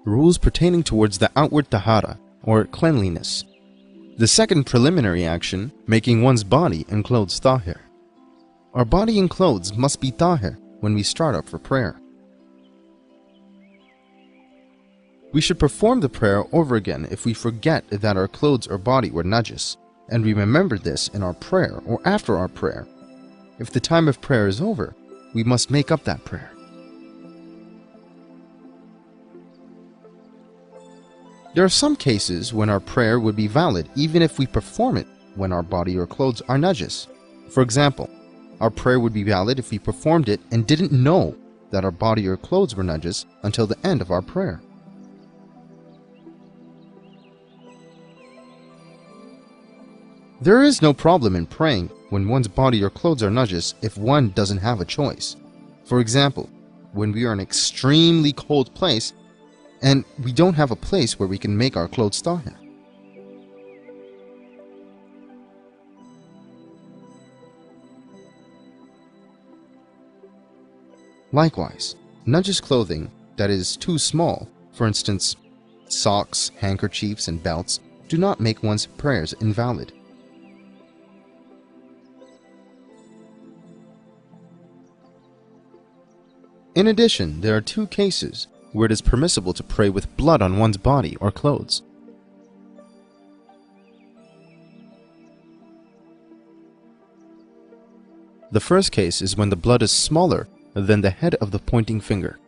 rules pertaining towards the outward Taharah, or cleanliness. The second preliminary action, making one's body and clothes Tahir. Our body and clothes must be Tahir when we start up for prayer. We should perform the prayer over again if we forget that our clothes or body were najis, and we remember this in our prayer or after our prayer. If the time of prayer is over, we must make up that prayer. There are some cases when our prayer would be valid even if we perform it when our body or clothes are najis. For example, our prayer would be valid if we performed it and didn't know that our body or clothes were najis until the end of our prayer. There is no problem in praying when one's body or clothes are najis if one doesn't have a choice. For example, when we are in an extremely cold place and we don't have a place where we can make our clothes tahir. Likewise, najis clothing that is too small, for instance, socks, handkerchiefs, and belts, do not make one's prayers invalid. In addition, there are two cases where it is permissible to pray with blood on one's body or clothes. The first case is when the blood is smaller than the head of the pointing finger.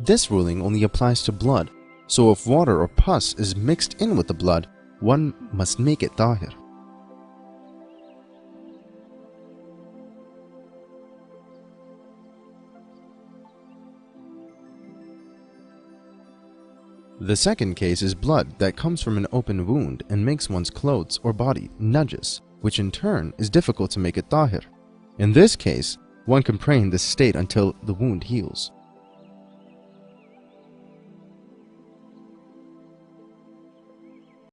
This ruling only applies to blood, so if water or pus is mixed in with the blood, one must make it tahir. The second case is blood that comes from an open wound and makes one's clothes or body najis, which in turn is difficult to make it tahir. In this case, one can pray in this state until the wound heals.